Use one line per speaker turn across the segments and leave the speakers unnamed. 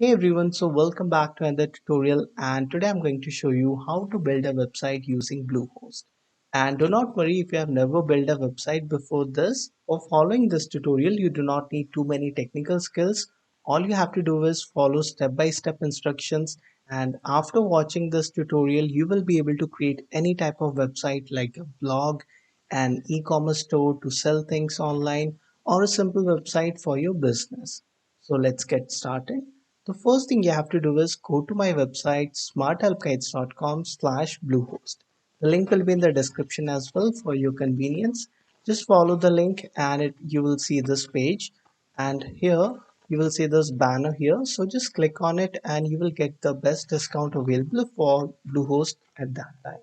Hey everyone, so welcome back to another tutorial, and today I'm going to show you how to build a website using Bluehost. And do not worry if you have never built a website before this or following this tutorial, you do not need too many technical skills. All you have to do is follow step-by-step instructions, and after watching this tutorial you will be able to create any type of website like a blog, an e-commerce store to sell things online, or a simple website for your business. So let's get started. The first thing you have to do is go to my website smarthelpguides.com/bluehost. The link will be in the description as well for your convenience. Just follow the link and you will see this page, and here you will see this banner here. So just click on it and you will get the best discount available for Bluehost at that time.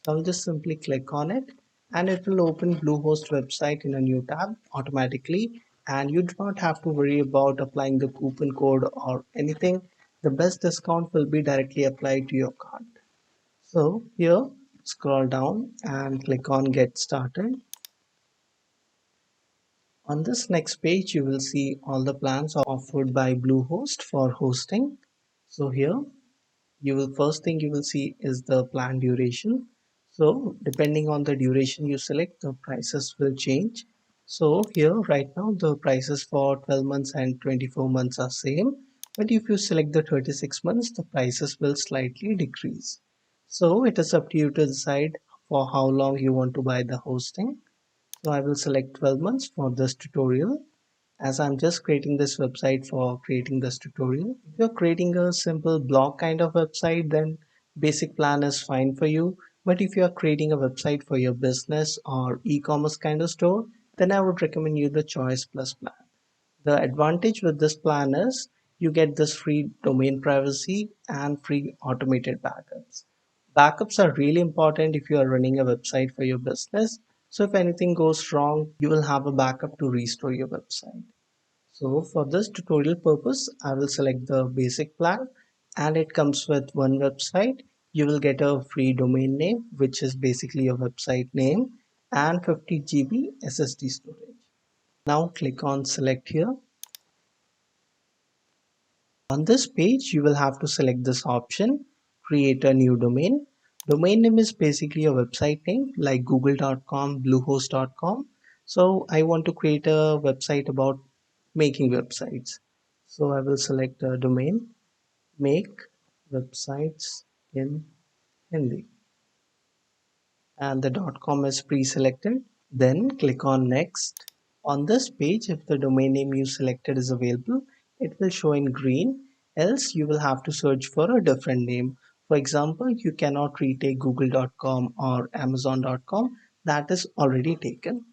So I'll just simply click on it and it will open Bluehost website in a new tab automatically, and you do not have to worry about applying the coupon code or anything. The best discount will be directly applied to your card. So here scroll down and click on get started. On this next page you will see all the plans offered by Bluehost for hosting. So here you will first thing you will see is the plan duration. So depending on the duration you select, the prices will change. So here right now the prices for 12 months and 24 months are same, but if you select the 36 months the prices will slightly decrease. So it is up to you to decide for how long you want to buy the hosting. So I will select 12 months for this tutorial, as I'm just creating this website for creating this tutorial. If you're creating a simple blog kind of website, then basic plan is fine for you. But if you are creating a website for your business or e-commerce kind of store, then I would recommend you the Choice Plus plan. The advantage with this plan is you get this free domain privacy and free automated backups. Backups are really important if you are running a website for your business. So if anything goes wrong, you will have a backup to restore your website. So for this tutorial purpose, I will select the basic plan, and it comes with one website. You will get a free domain name, which is basically a website name, and 50 GB SSD storage. Now click on select here. On this page, you will have to select this option, create a new domain. Domain name is basically a website name like google.com, bluehost.com. So I want to create a website about making websites. So I will select a domain, make websites in Hindi, and the .com is pre-selected. Then click on next. On this page, if the domain name you selected is available, it will show in green, else you will have to search for a different name. For example, you cannot retake google.com or amazon.com, that is already taken.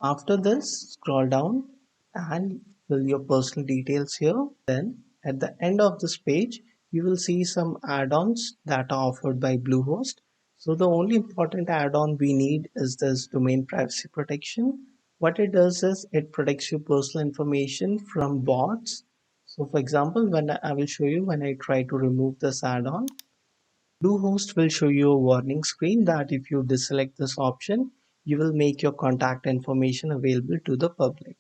After this, scroll down and fill your personal details here. Then at the end of this page, you will see some add-ons that are offered by Bluehost. So the only important add-on we need is this domain privacy protection. What it does is it protects your personal information from bots. So for example, when I will show you when I try to remove this add-on, Bluehost will show you a warning screen that if you deselect this option, you will make your contact information available to the public.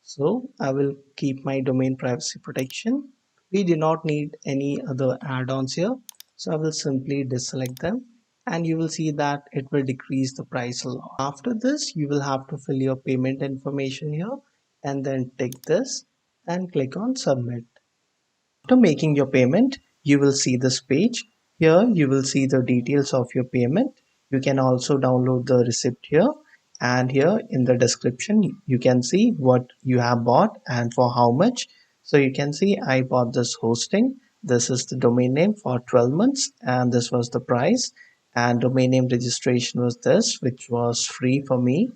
So I will keep my domain privacy protection. We do not need any other add-ons here. So I will simply deselect them, and you will see that it will decrease the price a lot. After this, you will have to fill your payment information here and then tick this and click on submit. After making your payment, you will see this page. Here you will see the details of your payment. You can also download the receipt here, and here in the description you can see what you have bought and for how much. So you can see I bought this hosting. This is the domain name for 12 months, and this was the price, and domain name registration was this, which was free for me,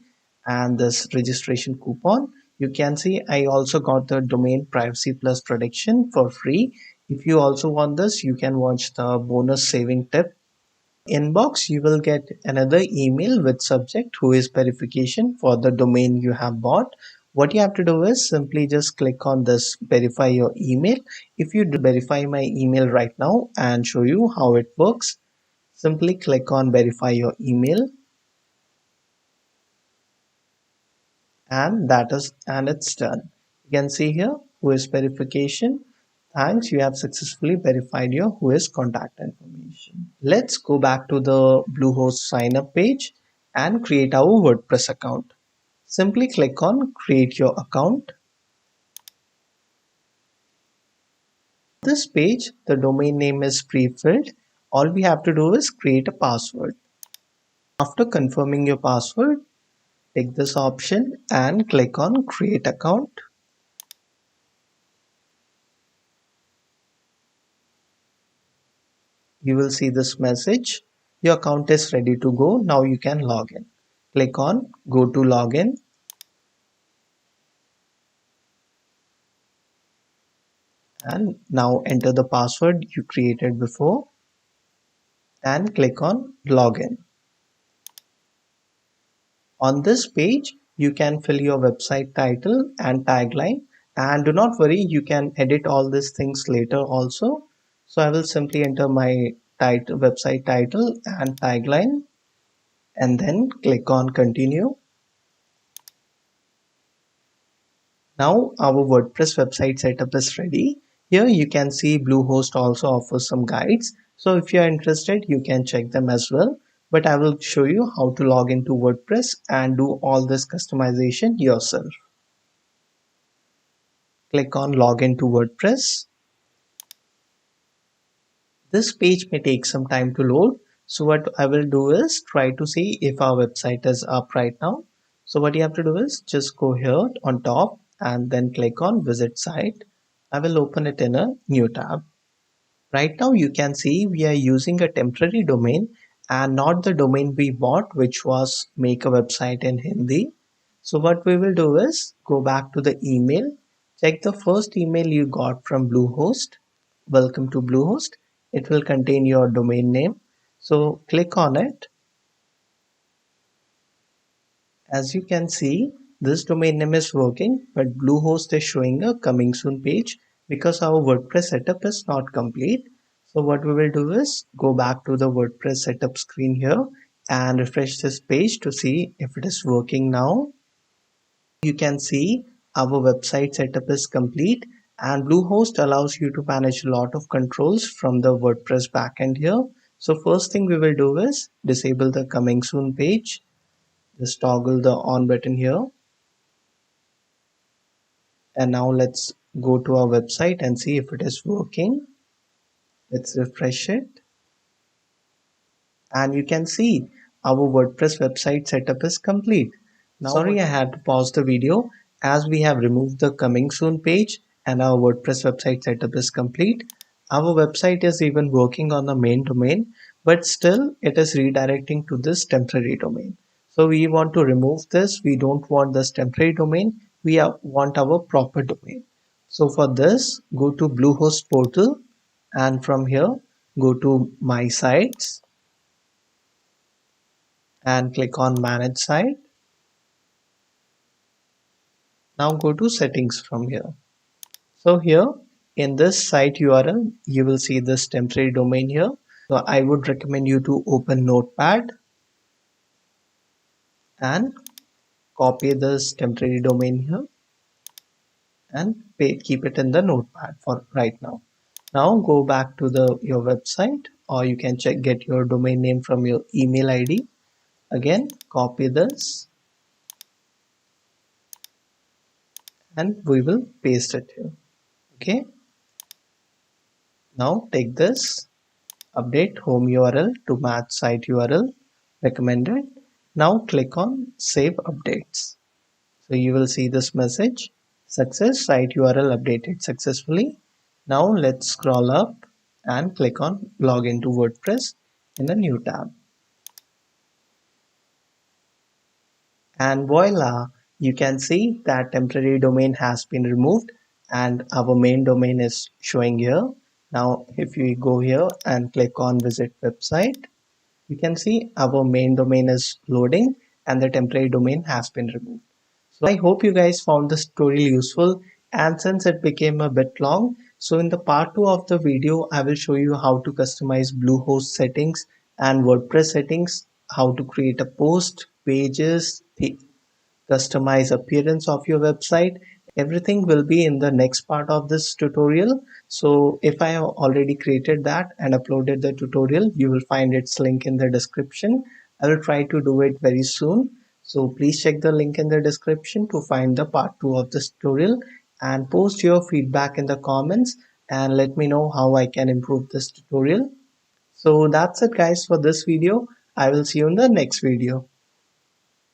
and this registration coupon. You can see I also got the domain privacy plus protection for free. If you also want this, you can watch the bonus saving tip. Inbox, you will get another email with subject who is verification for the domain you have bought. What you have to do is simply just click on this verify your email. If you verify my email right now and show you how it works, simply click on verify your email, and it's done. You can see here who is verification. Thanks, you have successfully verified your whois contact information. Let's go back to the Bluehost sign up page and create our WordPress account. Simply click on create your account. This page, the domain name is pre-filled. All we have to do is create a password. After confirming your password, take this option and click on create account. You will see this message. Your account is ready to go. Now you can log in. Click on go to login and now enter the password you created before and click on login. On this page, you can fill your website title and tagline, and do not worry, you can edit all these things later also. So I will simply enter my title, website title and tagline and then click on continue. Now our WordPress website setup is ready. Here you can see Bluehost also offers some guides. So if you are interested, you can check them as well. But I will show you how to log into WordPress and do all this customization yourself. Click on login to WordPress. This page may take some time to load. So what I will do is try to see if our website is up right now. So what you have to do is just go here on top and then click on visit site. I will open it in a new tab. Right now you can see we are using a temporary domain and not the domain we bought, which was make a website in Hindi. So what we will do is go back to the email, check the first email you got from Bluehost. Welcome to Bluehost. It will contain your domain name. So click on it. As you can see, this domain name is working, but Bluehost is showing a coming soon page because our WordPress setup is not complete. So what we will do is go back to the WordPress setup screen here and refresh this page to see if it is working now. You can see our website setup is complete and Bluehost allows you to manage a lot of controls from the WordPress backend here. So first thing we will do is disable the coming soon page. Just toggle the on button here. And now let's go to our website and see if it is working. Let's refresh it. And you can see our WordPress website setup is complete. Now, sorry, I had to pause the video as we have removed the coming soon page and our WordPress website setup is complete. Our website is even working on the main domain, but still it is redirecting to this temporary domain. So we want to remove this. We don't want this temporary domain. We want our proper domain. So for this, go to Bluehost portal and from here, go to my sites and click on manage site. Now go to settings from here. So here in this site URL, you will see this temporary domain here. So I would recommend you to open Notepad and copy this temporary domain here and keep it in the Notepad for right now. Now go back to your website, or you can get your domain name from your email ID. Again, copy this and we will paste it here. Okay. Now take this, update home URL to match site URL recommended. Now click on save updates. So you will see this message, success, site URL updated successfully. Now let's scroll up and click on log into WordPress in a new tab. And voila, you can see that temporary domain has been removed and our main domain is showing here. Now if you go here and click on visit website, you can see our main domain is loading and the temporary domain has been removed. So I hope you guys found this tutorial useful, and since it became a bit long, so in the part 2 of the video I will show you how to customize Bluehost settings and WordPress settings, how to create a post, pages, the customize appearance of your website. Everything will be in the next part of this tutorial. So if I have already created that and uploaded the tutorial, you will find its link in the description. I will try to do it very soon. So please check the link in the description to find the part 2 of this tutorial and post your feedback in the comments and let me know how I can improve this tutorial. So that's it guys for this video. I will see you in the next video.